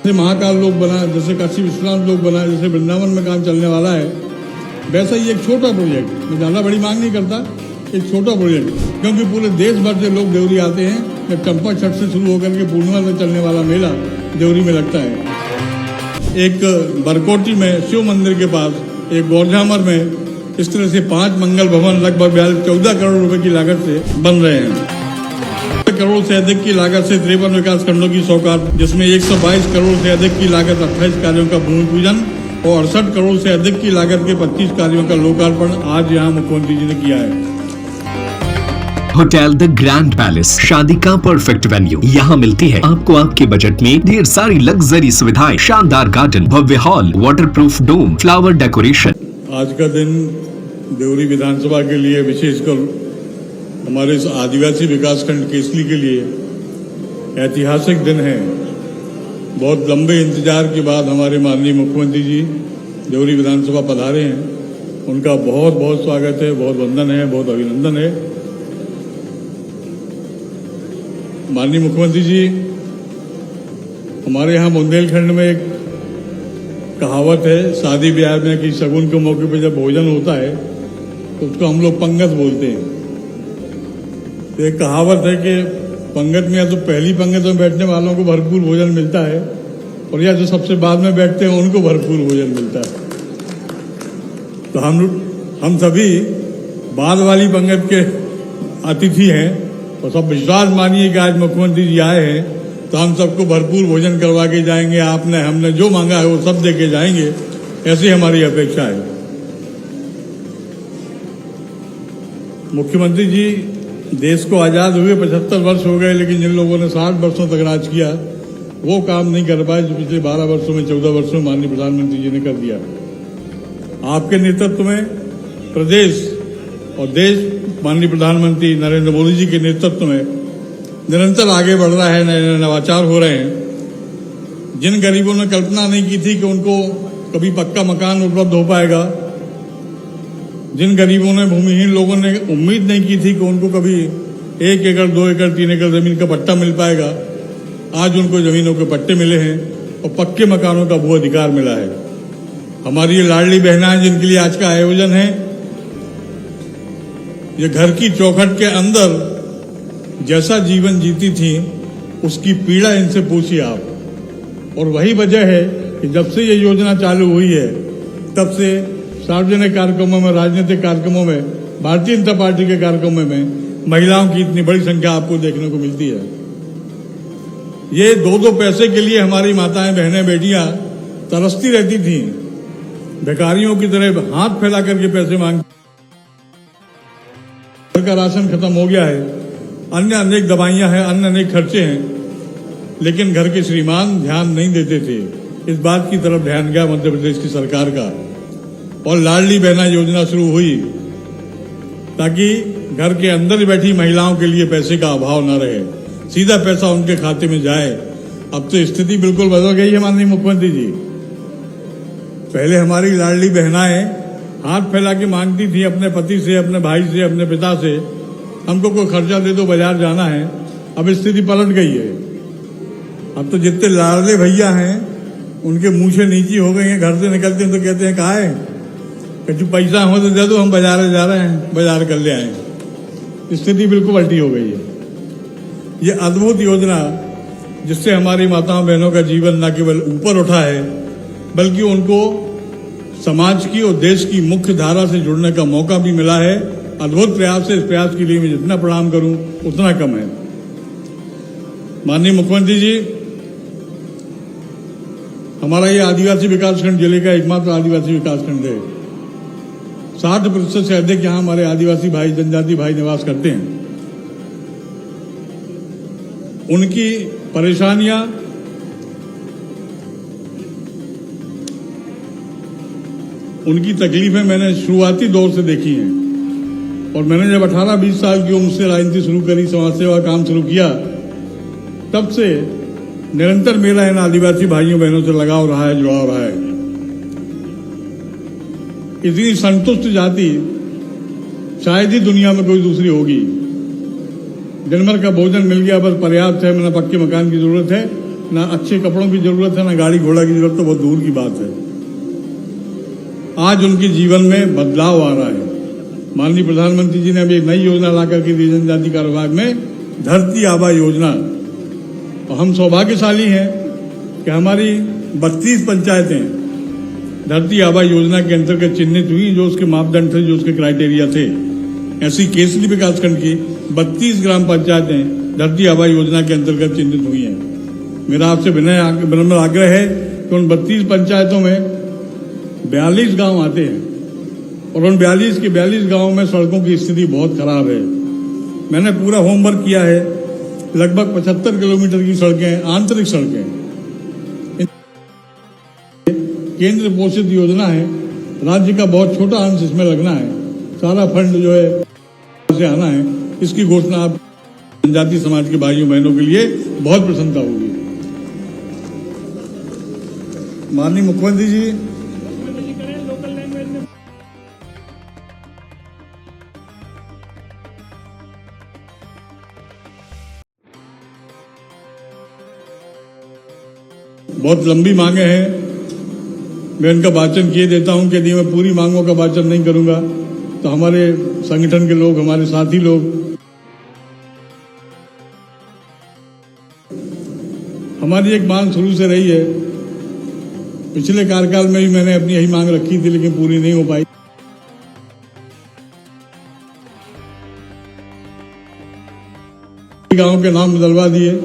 जैसे महाकाल लोक बना, जैसे काशी विश्वनाथ लोक बना, जैसे वृंदावन में काम चलने वाला है, वैसा ही एक छोटा प्रोजेक्ट, मैं ज़्यादा बड़ी मांग नहीं करता, एक छोटा प्रोजेक्ट, क्योंकि पूरे देश भर से लोग देवरी आते हैं। जब चंपा छठ से शुरू होकर के पूर्णिमा तक चलने वाला मेला देवरी में लगता है। एक बरकोटी में शिव मंदिर के पास, एक गौरझामर में इस तरह से 5 मंगल भवन लगभग 14 करोड़ रुपए की लागत से बन रहे हैं। करोड़ से अधिक की लागत से 53 विकास खंडों की सौगात, जिसमें 122 करोड़ से अधिक की लागत 28 कार्यों का भूमि पूजन और 68 करोड़ से अधिक की लागत के 25 कार्यों का लोकार्पण आज यहाँ मुख्यमंत्री जी ने किया है। होटल द ग्रैंड पैलेस, शादी का परफेक्ट वेन्यू। यहाँ मिलती है आपको आपके बजट में ढेर सारी लग्जरी सुविधाएं, शानदार गार्डन, भव्य हॉल, वाटरप्रूफ डोम, फ्लावर डेकोरेशन। आज का दिन देवरी विधानसभा के लिए, विशेषकर हमारे इस आदिवासी विकासखंड केसली के लिए ऐतिहासिक दिन है। बहुत लंबे इंतजार के बाद हमारे माननीय मुख्यमंत्री जी देवरी विधानसभा पधारे हैं। उनका बहुत बहुत स्वागत है, बहुत वंदन है, बहुत अभिनंदन है। माननीय मुख्यमंत्री जी, हमारे यहाँ बुंदेलखंड में एक कहावत है, शादी ब्याह में कि शगुन के मौके पर जब भोजन होता है तो उसको हम लोग पंगत बोलते हैं। तो एक कहावत है कि पंगत में या तो पहली पंगत में बैठने वालों को भरपूर भोजन मिलता है और या जो सबसे बाद में बैठते हैं उनको भरपूर भोजन मिलता है। तो हम सभी बाद वाली पंगत के अतिथि हैं और सब विश्वास मानिए कि आज मुख्यमंत्री जी आए हैं तो हम सबको भरपूर भोजन करवा के जाएंगे। आपने हमने जो मांगा है वो सब दे के जाएंगे, ऐसी हमारी अपेक्षा है। मुख्यमंत्री जी, देश को आज़ाद हुए 75 वर्ष हो गए, लेकिन जिन लोगों ने 60 वर्षों तक राज किया वो काम नहीं कर पाए जो पिछले 12 वर्षों में, 14 वर्षों में माननीय प्रधानमंत्री जी ने कर दिया। आपके नेतृत्व में प्रदेश और देश माननीय प्रधानमंत्री नरेंद्र मोदी जी के नेतृत्व में निरंतर आगे बढ़ रहा है, नए नए नवाचार हो रहे हैं। जिन गरीबों ने कल्पना नहीं की थी कि उनको कभी पक्का मकान उपलब्ध हो पाएगा, जिन गरीबों ने, भूमिहीन लोगों ने उम्मीद नहीं की थी कि उनको कभी 1 एकड़, 2 एकड़, 3 एकड़ जमीन का पट्टा मिल पाएगा, आज उनको जमीनों के पट्टे मिले हैं और पक्के मकानों का भू अधिकार मिला है। हमारी ये लाडली बहनाएं जिनके लिए आज का आयोजन है, ये घर की चौखट के अंदर जैसा जीवन जीती थी उसकी पीड़ा इनसे पूछिए आप। और वही वजह है कि जब से ये योजना चालू हुई है तब से सार्वजनिक कार्यक्रमों में, राजनीतिक कार्यक्रमों में, भारतीय जनता पार्टी के कार्यक्रमों में महिलाओं की इतनी बड़ी संख्या आपको देखने को मिलती है। ये 2-2 पैसे के लिए हमारी माताएं, बहनें, बेटियां तरसती रहती थीं, भिखारियों की तरह हाथ फैला करके पैसे मांग। घर का राशन खत्म हो गया है, अन्य अनेक दवाइयां हैं, अन्य अनेक खर्चे हैं, लेकिन घर के श्रीमान ध्यान नहीं देते थे। इस बात की तरफ ध्यान गया मध्य प्रदेश की सरकार का और लाडली बहना योजना शुरू हुई ताकि घर के अंदर बैठी महिलाओं के लिए पैसे का अभाव न रहे, सीधा पैसा उनके खाते में जाए। अब तो स्थिति बिल्कुल बदल गई है माननीय मुख्यमंत्री जी। पहले हमारी लाडली बहनाएं हाथ फैला के मांगती थी अपने पति से, अपने भाई से, अपने पिता से, हमको कोई खर्चा दे दो, बाजार जाना है। अब स्थिति पलट गई है। अब तो जितने लाडले भैया हैं उनके मूछें नीची हो गई हैं, घर से निकलते हैं तो कहते हैं कहाँ है, कुछ पैसा हो तो दे दो, हम बाजार जा रहे हैं, बाजार कर ले आए। स्थिति बिल्कुल पलटी हो गई है। ये अद्भुत योजना जिससे हमारी माताओं बहनों का जीवन न केवल ऊपर उठा है बल्कि उनको समाज की और देश की मुख्य धारा से जुड़ने का मौका भी मिला है। अद्भुत प्रयास है। इस प्रयास के लिए मैं जितना प्रणाम करूं उतना कम है। माननीय मुख्यमंत्री जी, हमारा ये आदिवासी विकासखंड जिले का एकमात्र आदिवासी विकासखंड है। 60% से अधिक यहाँ हमारे आदिवासी भाई, जनजाति भाई निवास करते हैं। उनकी परेशानियां, उनकी तकलीफें मैंने शुरुआती दौर से देखी हैं और मैंने जब 18-20 साल की उम्र से राजनीति शुरू करी, समाज सेवा काम शुरू किया, तब से निरंतर मेरा इन आदिवासी भाइयों बहनों से लगाव रहा है, जुड़ाव रहा है। इतनी संतुष्ट जाति शायद ही दुनिया में कोई दूसरी होगी। दिन भर का भोजन मिल गया, बस पर्याप्त है, मैंने पक्के मकान की जरूरत है ना अच्छे कपड़ों की जरूरत है, ना गाड़ी घोड़ा की जरूरत, तो बहुत दूर की बात है। आज उनके जीवन में बदलाव आ रहा है। माननीय प्रधानमंत्री जी ने अभी एक नई योजना लाकर के दी जनजाति कार्य विभाग में, धरती आबा योजना। और हम सौभाग्यशाली हैं कि हमारी 32 पंचायतें धरती आबा योजना के अंतर्गत चिन्हित हुई, जो उसके मापदंड थे, जो उसके क्राइटेरिया थे। ऐसी केसरी विकासखंड की 32 ग्राम पंचायतें धरती आबा योजना के अंतर्गत चिन्हित हुई हैं। मेरा आपसे विनम्र आग्रह है कि उन 32 पंचायतों में 42 गांव आते हैं और उन 42 के 42 गांवों में सड़कों की स्थिति बहुत खराब है। मैंने पूरा होमवर्क किया है। लगभग 75 किलोमीटर की सड़कें, आंतरिक सड़कें, केंद्र पोषित योजना है। राज्य का बहुत छोटा अंश इसमें लगना है। सारा फंड जो है से आना है। इसकी घोषणा आप जनजाति समाज के भाइयों बहनों के लिए बहुत प्रसन्नता होगी। माननीय मुख्यमंत्री जी, बहुत लंबी मांगे हैं। मैं इनका वाचन किए देता हूं कि यदि मैं पूरी मांगों का वाचन नहीं करूंगा तो हमारे संगठन के लोग, हमारे साथी लोग, हमारी एक मांग शुरू से रही है। पिछले कार्यकाल में भी मैंने अपनी यही मांग रखी थी, लेकिन पूरी नहीं हो पाई। गांव के नाम बदलवा दिए।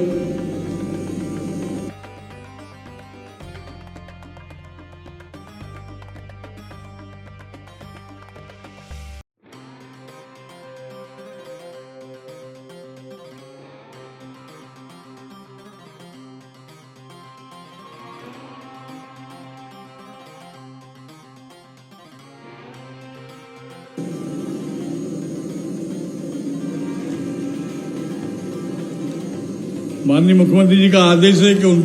माननीय मुख्यमंत्री जी का आदेश है कि उन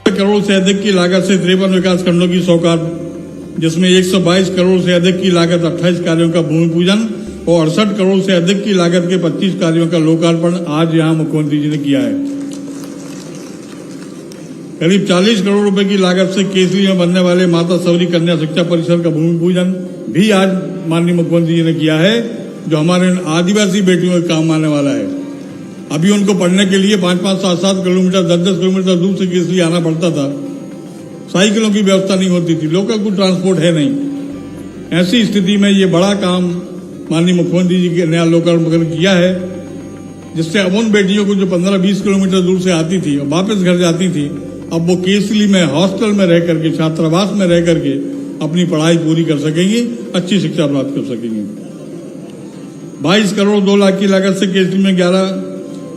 करोड़ से अधिक की लागत से 53 विकास खंडों की सौगात, जिसमें 122 करोड़ से अधिक की लागत 28 कार्यों का भूमि पूजन और 68 करोड़ से अधिक की लागत के 25 कार्यों का लोकार्पण आज यहां मुख्यमंत्री जी ने किया है। करीब 40 करोड़ रुपए की लागत से केसरी में बनने वाले माता सवरी कन्या शिक्षा परिसर का भूमि पूजन भी आज माननीय मुख्यमंत्री जी ने किया है, जो हमारे आदिवासी बेटियों के काम आने वाला है। अभी उनको पढ़ने के लिए 5-5, 7-7 किलोमीटर, 10-10 किलोमीटर दूर से केसरी आना पड़ता था। साइकिलों की व्यवस्था नहीं होती थी, लोकल कोई ट्रांसपोर्ट है नहीं। ऐसी स्थिति में ये बड़ा काम माननीय मुख्यमंत्री जी के नया लोकार्पण किया है, जिससे अब उन बेटियों को जो 15-20 किलोमीटर दूर से आती थी और वापस घर जाती थी, अब वो केसली में हॉस्टल में रह करके, छात्रावास में रह करके अपनी पढ़ाई पूरी कर सकेंगी, अच्छी शिक्षा प्राप्त कर सकेंगी। 22 करोड़ 2 लाख की लागत से केसली में 11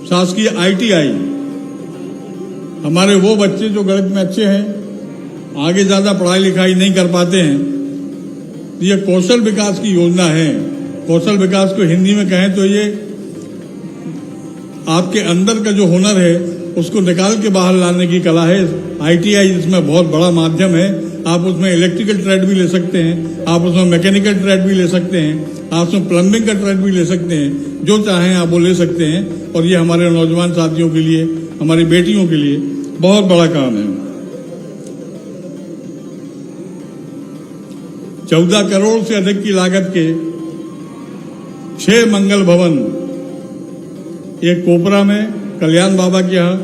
शासकीय ITI, हमारे वो बच्चे जो गणित में अच्छे हैं, आगे ज्यादा पढ़ाई लिखाई नहीं कर पाते हैं, ये कौशल विकास की योजना है। कौशल विकास को हिंदी में कहें तो ये आपके अंदर का जो हुनर है उसको निकाल के बाहर लाने की कला है। ITI इसमें बहुत बड़ा माध्यम है। आप उसमें इलेक्ट्रिकल ट्रेड भी ले सकते हैं, आप उसमें मैकेनिकल ट्रेड भी ले सकते हैं, आप उसमें प्लम्बिंग का ट्रेड भी ले सकते हैं, जो चाहें आप वो ले सकते हैं। और ये हमारे नौजवान साथियों के लिए, हमारी बेटियों के लिए बहुत बड़ा काम है। 14 करोड़ से अधिक की लागत के 6 मंगल भवन, एक कोपरा में कल्याण बाबा के यहाँ,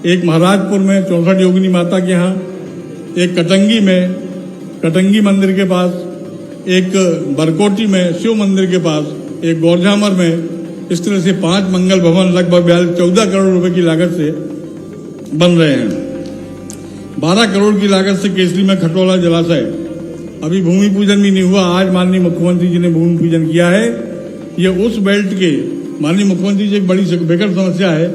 एक महाराजपुर में 64 योगिनी माता के यहाँ, एक कटंगी में, कटंगी मंदिर के पास, एक बरकोटी में शिव मंदिर के पास, एक गौरझामर में। इस तरह से 5 मंगल भवन लगभग 14 करोड़ रुपए की लागत से बन रहे हैं। 12 करोड़ की लागत से केसरी में खटोला जलाशय, अभी भूमि पूजन भी नहीं हुआ, आज माननीय मुख्यमंत्री जी ने भूमि पूजन किया है। ये उस बेल्ट के, माननीय मुख्यमंत्री जी, एक बड़ी बेहद समस्या है।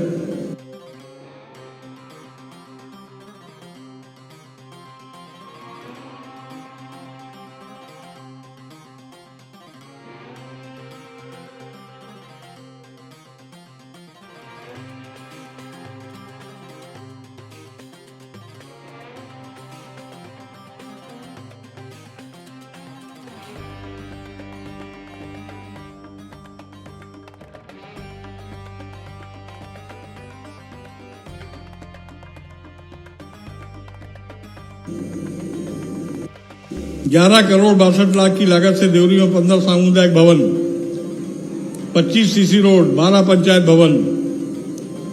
11,62,00,000 की लागत से देवरी में 15 सामुदायिक भवन, 25 सीसी रोड, 12 पंचायत भवन।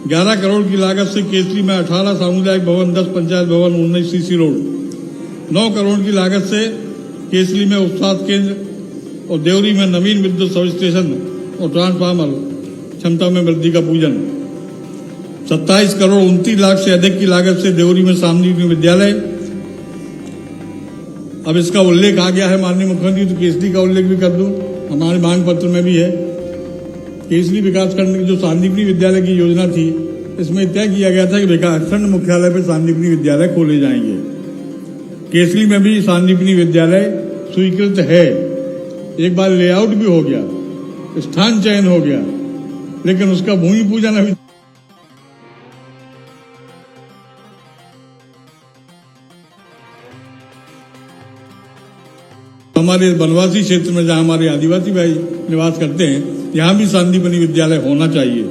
11 करोड़ की लागत से केसरी में 18 सामुदायिक भवन, 10 पंचायत भवन, 19 सीसी रोड। 9 करोड़ की लागत से केसरी में उत्साद केंद्र और देवरी में नवीन विद्युत सब स्टेशन और ट्रांसफार्मर क्षमता में वृद्धि का पूजन। 27 करोड़ 29 लाख से अधिक की लागत से देवरी में सामूहिक विद्यालय। अब इसका उल्लेख आ गया है माननीय मुख्यमंत्री, तो केसरी का उल्लेख भी कर दूं, हमारे मांग पत्र में भी है। केसरी विकासखंड की जो सांदीपनी विद्यालय की योजना थी, इसमें तय किया गया था कि विकासखंड मुख्यालय पर सांदीपनी विद्यालय खोले जाएंगे। केसरी में भी सांदीपनी विद्यालय स्वीकृत है। एक बार लेआउट भी हो गया, स्थान चयन हो गया, लेकिन उसका भूमि पूजन अभी हमारे वनवासी क्षेत्र में जहां हमारे आदिवासी भाई निवास करते हैं, यहां भी सांदीपनी विद्यालय होना चाहिए।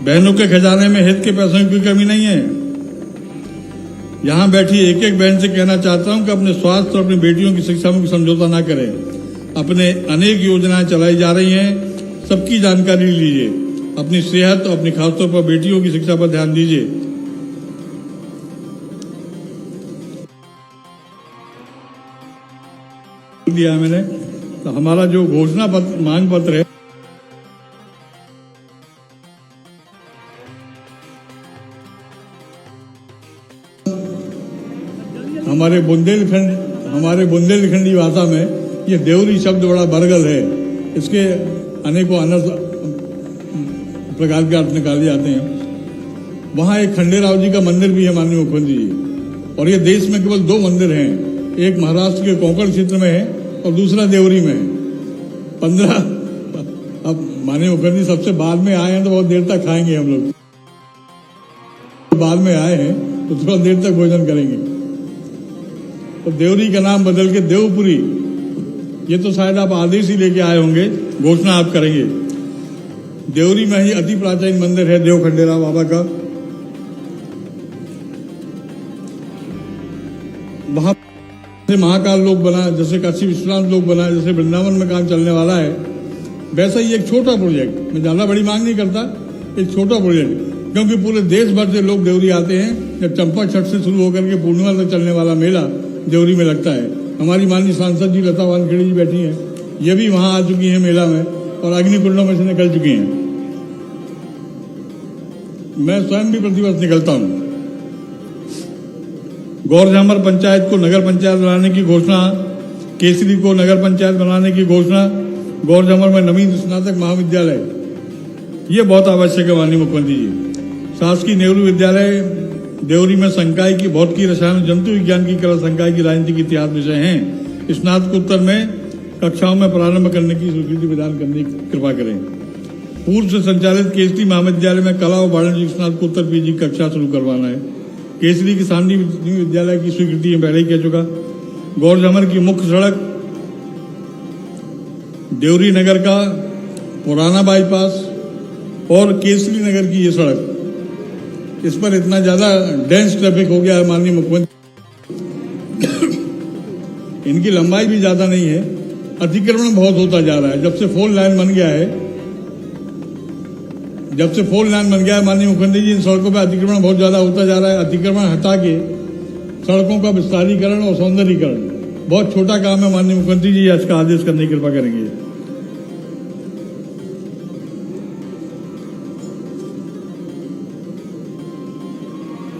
बहनों के खजाने में हित के पैसों की कमी नहीं है। यहां बैठी एक एक बहन से कहना चाहता हूं कि अपने स्वास्थ्य और अपनी बेटियों की शिक्षा में समझौता ना करें। अपने अनेक योजनाएं चलाई जा रही हैं, सबकी जानकारी लीजिए। अपनी सेहत और अपनी खासतौर पर बेटियों की शिक्षा पर ध्यान दीजिए। दिया मैंने, तो हमारा जो घोषणा पत्र मांग पत्र है, हमारे बुंदेलखंडी भाषा में ये देवरी शब्द बड़ा बरगल है। इसके अनेकों अनर्थ प्रकार के अर्थ निकाले जाते हैं। वहां एक खंडेराव जी का मंदिर भी है माननीय मुख्यमंत्री जी, और ये देश में केवल 2 मंदिर हैं। एक महाराष्ट्र के कोंकण क्षेत्र में है और दूसरा देवरी में है। 15 अब माननीय मुखर्जी सबसे बाद में आए हैं तो बहुत देर तक खाएंगे हम लोग। बाद में आए हैं तो थोड़ा देर तक भोजन करेंगे। तो देवरी का नाम बदल के देवपुरी, ये तो शायद आप आदेश ही लेके आए होंगे, घोषणा आप करेंगे। देवरी में ही अति प्राचीन मंदिर है देव खंडेराव बाबा का। वहां महाकाल लोक बना, जैसे काशी विश्वनाथ लोक बना, जैसे वृंदावन में काम चलने वाला है, वैसा ही एक छोटा प्रोजेक्ट, मैं ज्यादा बड़ी मांग नहीं करता, एक छोटा प्रोजेक्ट, क्योंकि पूरे देश भर से लोग देवरी आते हैं। जब चंपा छठ से शुरू होकर के पूर्णिमा तक चलने वाला मेला देवरी में लगता है। हमारी माननीय सांसद जी लता वानखेड़े जी बैठी हैं, ये भी वहां आ चुकी हैं मेला में और अग्निकुंडों में से निकल चुकी हैं। मैं स्वयं भी प्रतिवर्ष निकलता हूं। गौरझामर पंचायत को नगर पंचायत बनाने की घोषणा, केसरी को नगर पंचायत बनाने की घोषणा, गौरझामर में नवीन स्नातक महाविद्यालय, ये बहुत आवश्यक है माननीय मुख्यमंत्री जी। शासकीय नेहरू विद्यालय देवरी में संकाय की भौतिकी, रसायन, जंतु विज्ञान की कला संकाय की राजनीतिक इतिहास विषय हैं। स्नातकोत्तर में कक्षाओं में प्रारंभ करने की स्वीकृति प्रदान करने की कृपा करें। पूर्व से संचालित केसरी महाविद्यालय में कला और वाणिज्य स्नातकोत्तर पीजी कक्षा शुरू करवाना है। केसरी की सांदीपनी विद्यालय की स्वीकृति मैं पहले ही कह चुका। गौरझामर की मुख्य सड़क, देवरी नगर का पुराना बाईपास और केसरी नगर की ये सड़क, इस पर इतना ज्यादा डेंस ट्रैफिक हो गया है माननीय मुख्यमंत्री। इनकी लंबाई भी ज्यादा नहीं है, अतिक्रमण बहुत होता जा रहा है। जब से 4 लाइन बन गया है माननीय मुख्यमंत्री जी, इन सड़कों पर अतिक्रमण बहुत ज्यादा होता जा रहा है। अतिक्रमण हटा के सड़कों का विस्तारीकरण और सौंदर्यीकरण बहुत छोटा काम है माननीय मुख्यमंत्री जी, इसका आदेश करने की कृपा करेंगे।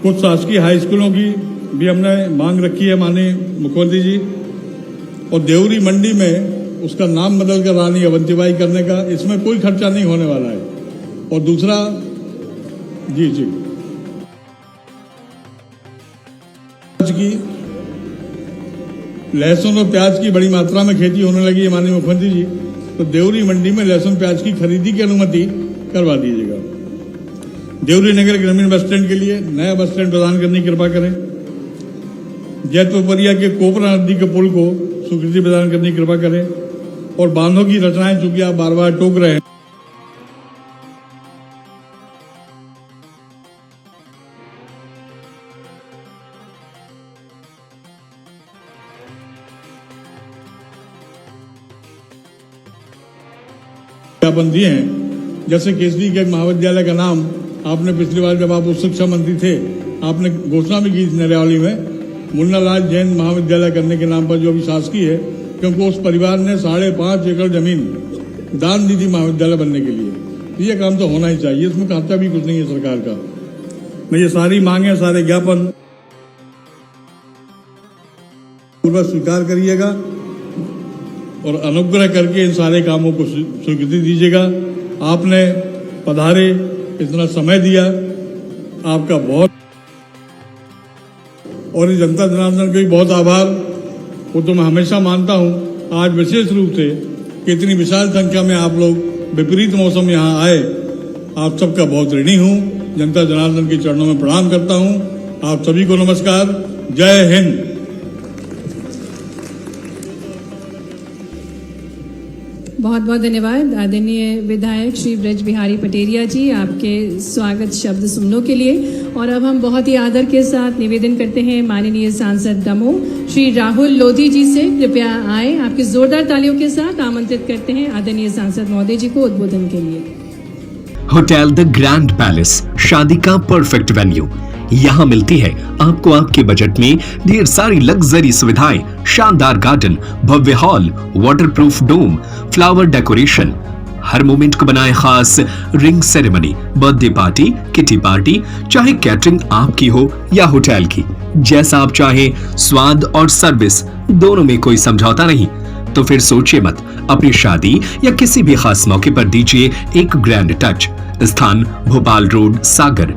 कुछ शासकीय हाई स्कूलों की भी हमने मांग रखी है माननीय मुख्यमंत्री जी, और देवरी मंडी में उसका नाम बदलकर रानी अवंतीबाई करने का, इसमें कोई खर्चा नहीं होने वाला है। और दूसरा जी की लहसुन और प्याज की बड़ी मात्रा में खेती होने लगी है माननीय मुख्यमंत्री जी, तो देवरी मंडी में लहसुन प्याज की खरीदी की अनुमति करवा दीजिएगा। देवरी नगर ग्रामीण बस स्टैंड के लिए नया बस स्टैंड प्रदान करने की कृपा करें। जैतपुरिया के कोपरा नदी के पुल को स्वीकृति प्रदान करने की कृपा करें। और बांधों की रचनाएं चूंकि आप बार बार टोक रहे हैं, विज्ञापन दिए हैं। जैसे केसरी के महाविद्यालय का नाम आपने पिछली बार जब आप उच्च शिक्षा मंत्री थे आपने घोषणा भी की थी नरवाली में, मुन्ना लाल जैन महाविद्यालय करने के नाम पर जो अभी शासकीय है, क्योंकि उस परिवार ने 5.5 एकड़ जमीन दान दी थी महाविद्यालय बनने के लिए। ये काम तो होना ही चाहिए, इसमें खाता भी कुछ नहीं है सरकार का। मैं ये सारी मांगे, सारे ज्ञापन पूर्वक स्वीकार करिएगा और अनुग्रह करके इन सारे कामों को स्वीकृति दीजिएगा। आपने पधारे, इतना समय दिया, आपका बहुत, और इस जनता जनार्दन का भी बहुत आभार। वो तो मैं हमेशा मानता हूँ, आज विशेष रूप से कि इतनी विशाल संख्या में आप लोग विपरीत मौसम यहाँ आए, आप सबका बहुत ऋणी हूँ। जनता जनार्दन के चरणों में प्रणाम करता हूँ। आप सभी को नमस्कार, जय हिंद। बहुत बहुत धन्यवाद आदरणीय विधायक श्री ब्रज बिहारी पटेरिया जी, आपके स्वागत शब्द सुनने के लिए। और अब हम बहुत ही आदर के साथ निवेदन करते हैं माननीय सांसद दमोह श्री राहुल लोधी जी से, कृपया आए। आपकी जोरदार तालियों के साथ आमंत्रित करते हैं आदरणीय सांसद महोदय जी को उद्बोधन के लिए। होटल द ग्रैंड पैलेस, शादी का परफेक्ट वेन्यू। यहाँ मिलती है आपको आपके बजट में ढेर सारी लग्जरी सुविधाएं, शानदार गार्डन, भव्य हॉल, वाटरप्रूफ डोम, फ्लावर डेकोरेशन, हर मोमेंट को बनाए खास, ring ceremony, birthday party, kitty party, चाहे कैटरिंग आपकी हो या होटल की, जैसा आप चाहे, स्वाद और सर्विस दोनों में कोई समझौता नहीं। तो फिर सोचिए मत, अपनी शादी या किसी भी खास मौके पर दीजिए एक ग्रैंड टच। स्थान भोपाल रोड, सागर।